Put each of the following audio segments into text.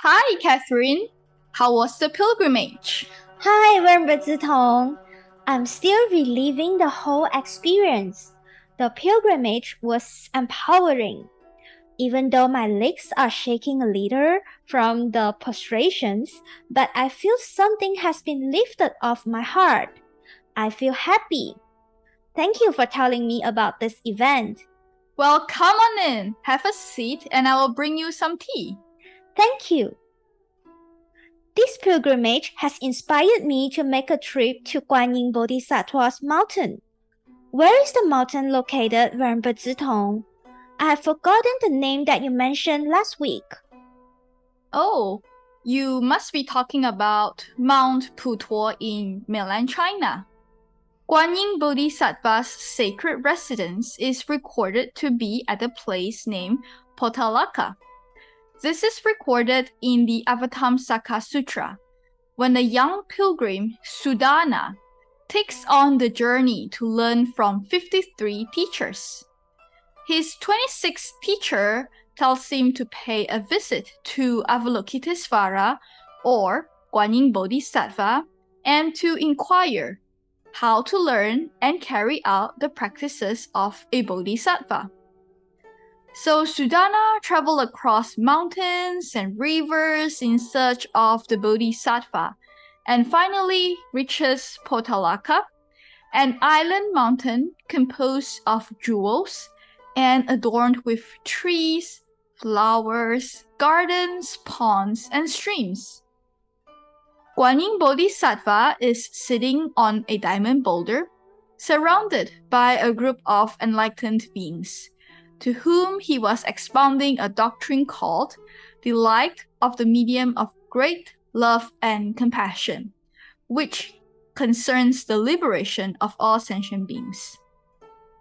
Hi, Catherine. How was the pilgrimage? Hi, Venerable. I'm still reliving the whole experience. The pilgrimage was empowering. Even though my legs are shaking a little from the prostrations, but I feel something has been lifted off my heart. I feel happy. Thank you for telling me about this event. Well, come on in. Have a seat and I will bring you some tea. Thank you. This pilgrimage has inspired me to make a trip to Guanyin Bodhisattva's mountain. Where is the mountain located, Venerable? I have forgotten the name that you mentioned last week. Oh, you must be talking about Mount Putuo in mainland China. Guanyin Bodhisattva's sacred residence is recorded to be at a place named Potalaka. This is recorded in the Avatamsaka Sutra, when the young pilgrim Sudana takes on the journey to learn from 53 teachers. His 26th teacher tells him to pay a visit to Avalokitesvara or Guanyin Bodhisattva and to inquire how to learn and carry out the practices of a bodhisattva. So Sudana traveled across mountains and rivers in search of the bodhisattva and finally reaches Potalaka, an island mountain composed of jewels and adorned with trees, flowers, gardens, ponds, and streams. Guanyin Bodhisattva is sitting on a diamond boulder, surrounded by a group of enlightened beings, to whom he was expounding a doctrine called the light of the medium of great love and compassion, which concerns the liberation of all sentient beings.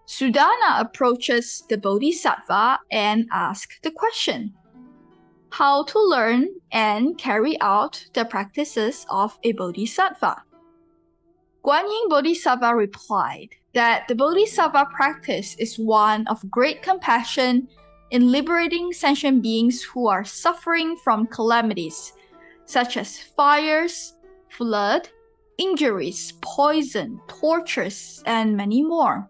Sudana approaches the Bodhisattva and asks the question, how to learn and carry out the practices of a Bodhisattva. Guanyin Bodhisattva replied that the Bodhisattva practice is one of great compassion in liberating sentient beings who are suffering from calamities, such as fires, flood, injuries, poison, tortures, and many more.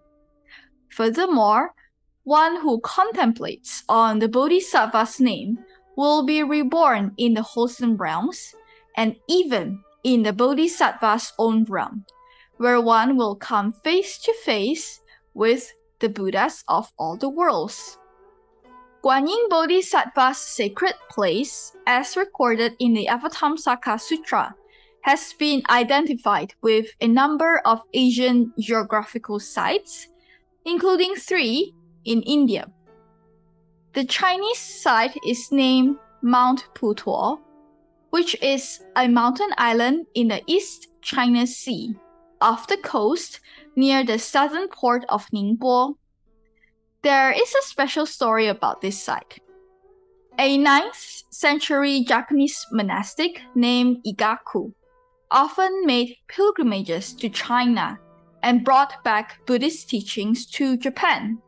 Furthermore, one who contemplates on the Bodhisattva's name will be reborn in the wholesome realms, and even in the Bodhisattva's own realm, where one will come face to face with the Buddhas of all the worlds. Guanyin Bodhisattva's sacred place, as recorded in the Avatamsaka Sutra, has been identified with a number of Asian geographical sites, including 3 in India. The Chinese site is named Mount Putuo, which is a mountain island in the East China Sea, off the coast near the southern port of Ningbo. There is a special story about this site. A 9th century Japanese monastic named Igaku often made pilgrimages to China and brought back Buddhist teachings to Japan.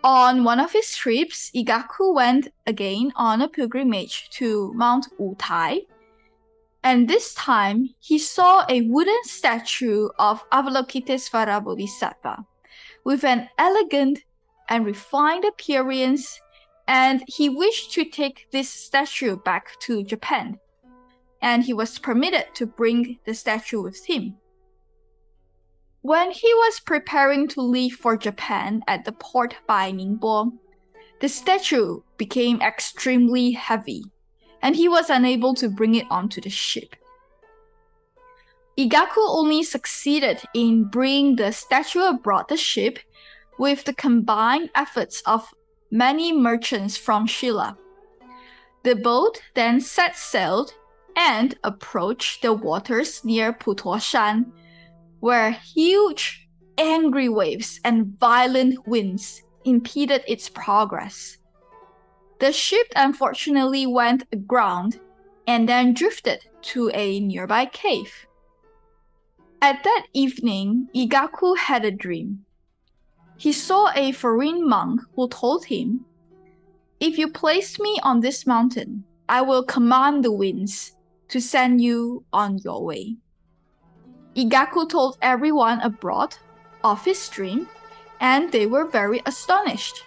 On one of his trips, Igaku went again on a pilgrimage to Mount Wutai, and this time he saw a wooden statue of Avalokitesvara Bodhisattva with an elegant and refined appearance, and he wished to take this statue back to Japan, and he was permitted to bring the statue with him. When he was preparing to leave for Japan at the port by Ningbo, the statue became extremely heavy, and he was unable to bring it onto the ship. Igaku only succeeded in bringing the statue aboard the ship with the combined efforts of many merchants from Shilla. The boat then set sail and approached the waters near Putuo Shan, where huge, angry waves and violent winds impeded its progress. The ship unfortunately went aground and then drifted to a nearby cave. At that evening, Igaku had a dream. He saw a foreign monk who told him, "If you place me on this mountain, I will command the winds to send you on your way." Igaku told everyone abroad of his dream, and they were very astonished.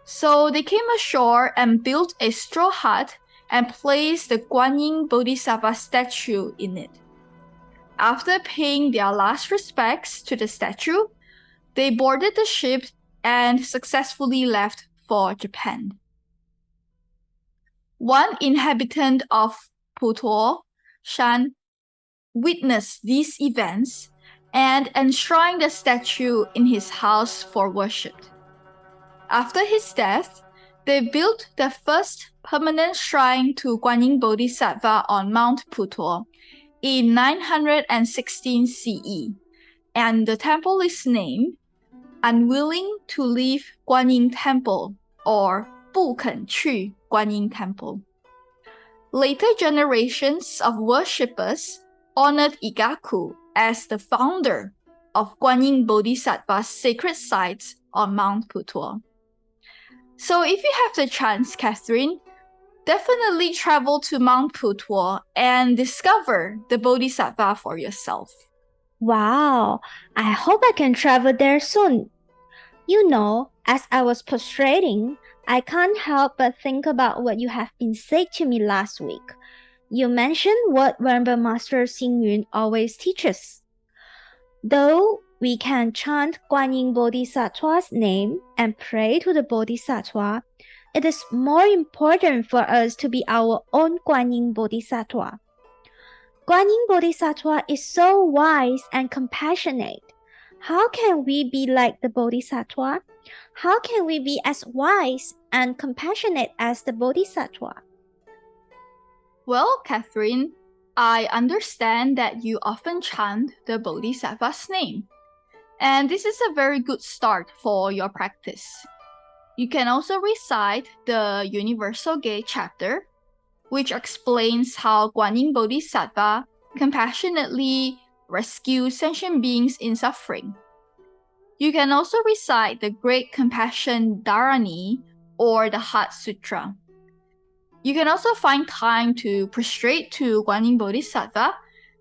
So they came ashore and built a straw hut and placed the Guanyin Bodhisattva statue in it. After paying their last respects to the statue, they boarded the ship and successfully left for Japan. One inhabitant of Putuo, Shan, witnessed these events and enshrined the statue in his house for worship. After his death, they built the first permanent shrine to Guanyin Bodhisattva on Mount Putuo in 916 CE, and the temple is named Unwilling to Leave Guanyin Temple, or 不肯去 Guanyin Temple. Later generations of worshippers honored Igaku as the founder of Guanyin Bodhisattva's sacred sites on Mount Putuo. So if you have the chance, Catherine, definitely travel to Mount Putuo and discover the Bodhisattva for yourself. Wow, I hope I can travel there soon. You know, as I was prostrating, I can't help but think about what you have been saying to me last week. You mentioned what Venerable Master Xing always teaches. Though we can chant Guanyin Bodhisattva's name and pray to the Bodhisattva, it is more important for us to be our own Guanyin Bodhisattva. Guanyin Bodhisattva is so wise and compassionate. How can we be like the Bodhisattva? How can we be as wise and compassionate as the Bodhisattva? Well, Catherine, I understand that you often chant the Bodhisattva's name, and this is a very good start for your practice. You can also recite the Universal Gate chapter, which explains how Guanyin Bodhisattva compassionately rescues sentient beings in suffering. You can also recite the Great Compassion Dharani or the Heart Sutra. You can also find time to prostrate to Guanyin Bodhisattva,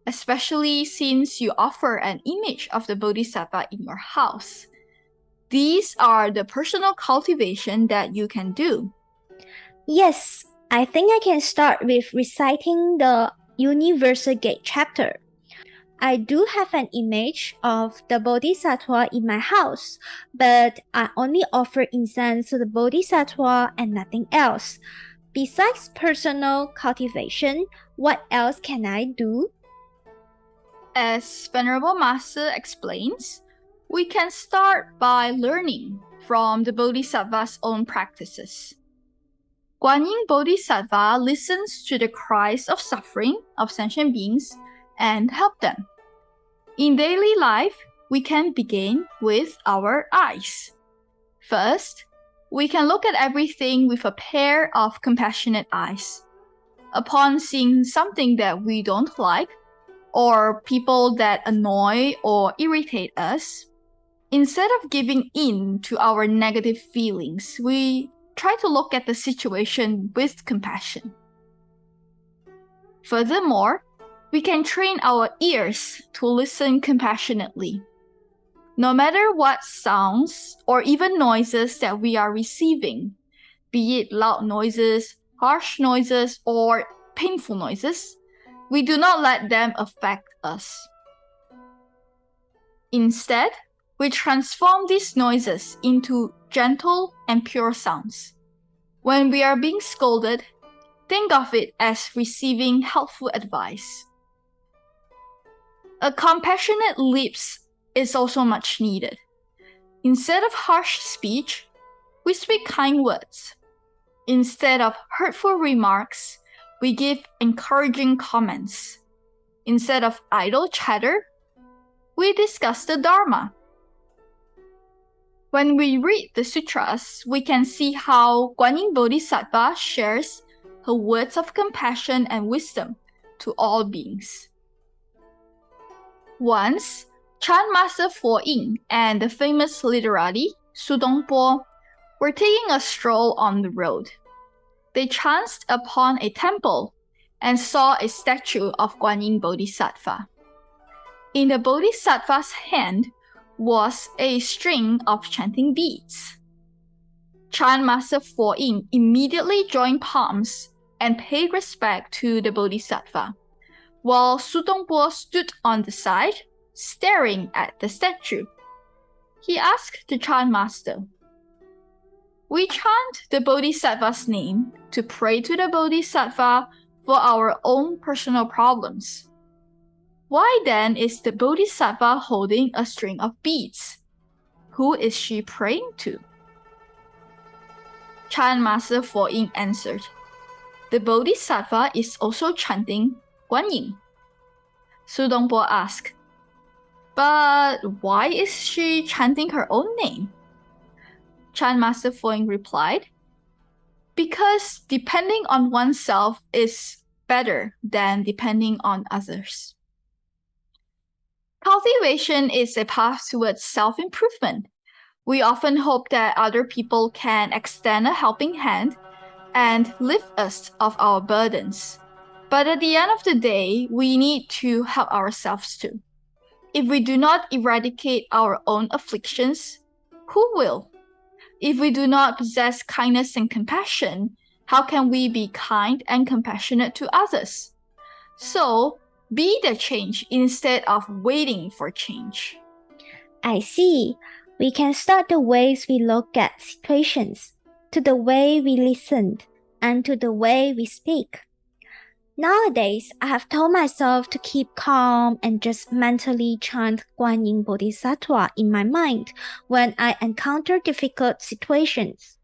especially since you offer an image of the Bodhisattva in your house. These are the personal cultivation that you can do. Yes, I think I can start with reciting the Universal Gate chapter. I do have an image of the Bodhisattva in my house, but I only offer incense to the Bodhisattva and nothing else. Besides personal cultivation, what else can I do? As Venerable Master explains, we can start by learning from the Bodhisattva's own practices. Guanyin Bodhisattva listens to the cries of suffering of sentient beings and help them. In daily life, we can begin with our eyes. First, we can look at everything with a pair of compassionate eyes. Upon seeing something that we don't like, or people that annoy or irritate us, instead of giving in to our negative feelings, we try to look at the situation with compassion. Furthermore, we can train our ears to listen compassionately. No matter what sounds or even noises that we are receiving, be it loud noises, harsh noises, or painful noises, we do not let them affect us. Instead, we transform these noises into gentle and pure sounds. When we are being scolded, think of it as receiving helpful advice. A compassionate lips is also much needed. Instead of harsh speech, we speak kind words. Instead of hurtful remarks, we give encouraging comments. Instead of idle chatter, we discuss the Dharma. When we read the sutras, we can see how Guanyin Bodhisattva shares her words of compassion and wisdom to all beings. Once, Chan Master Fo Ying and the famous literati Su Dongpo were taking a stroll on the road. They chanced upon a temple and saw a statue of Guanyin Bodhisattva. In the Bodhisattva's hand was a string of chanting beads. Chan Master Fo Ying immediately joined palms and paid respect to the Bodhisattva, while Su Dongbo stood on the side, staring at the statue. He asked the Chan Master, "We chant the Bodhisattva's name to pray to the Bodhisattva for our own personal problems. Why then is the Bodhisattva holding a string of beads? Who is she praying to?" Chan Master Fo Ying answered, "The Bodhisattva is also chanting Guanyin." Su Dongbo asked, "But why is she chanting her own name?" Chan Master Fo Ying replied, "Because depending on oneself is better than depending on others." Cultivation is a path towards self-improvement. We often hope that other people can extend a helping hand and lift us of our burdens. But at the end of the day, we need to help ourselves too. If we do not eradicate our own afflictions, who will? If we do not possess kindness and compassion, how can we be kind and compassionate to others? So, be the change instead of waiting for change. I see. We can start the ways we look at situations, to the way we listen, and to the way we speak. Nowadays, I have told myself to keep calm and just mentally chant Guanyin Bodhisattva in my mind when I encounter difficult situations.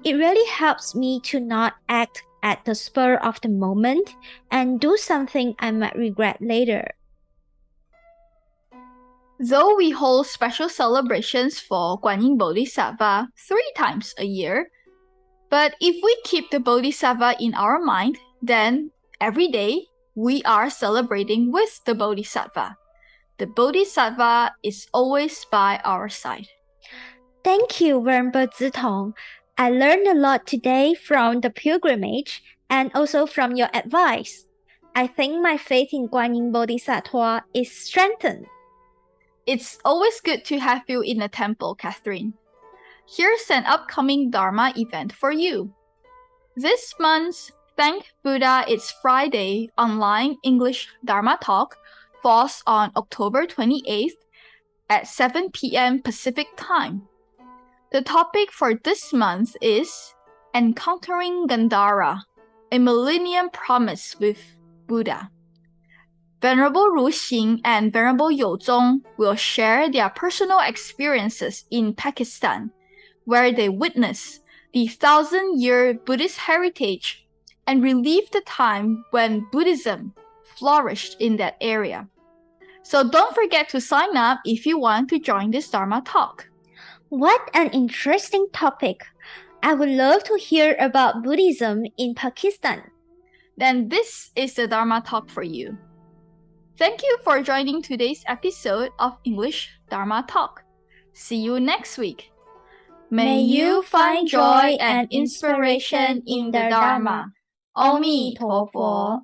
It really helps me to not act at the spur of the moment and do something I might regret later. Though we hold special celebrations for Guanyin Bodhisattva 3 times a year, but if we keep the Bodhisattva in our mind, then every day we are celebrating with the Bodhisattva. The Bodhisattva is always by our side. Thank you, Venerable Zitong. I learned a lot today from the pilgrimage and also from your advice. I think my faith in Guanyin Bodhisattva is strengthened. It's always good to have you in the temple, Catherine. Here's an upcoming Dharma event for you. This month's Thank Buddha It's Friday online English Dharma talk falls on October 28th at 7 p.m. Pacific Time. The topic for this month is Encountering Gandhara, a Millennium Promise with Buddha. Venerable Xing and Venerable Zong will share their personal experiences in Pakistan, where they witness the 1,000-year Buddhist heritage and relive the time when Buddhism flourished in that area. So don't forget to sign up if you want to join this Dharma talk. What an interesting topic. I would love to hear about Buddhism in Pakistan. Then this is the Dharma talk for you. Thank you for joining today's episode of English Dharma Talk. See you next week. May you find joy and inspiration in the Dharma. 阿弥陀佛。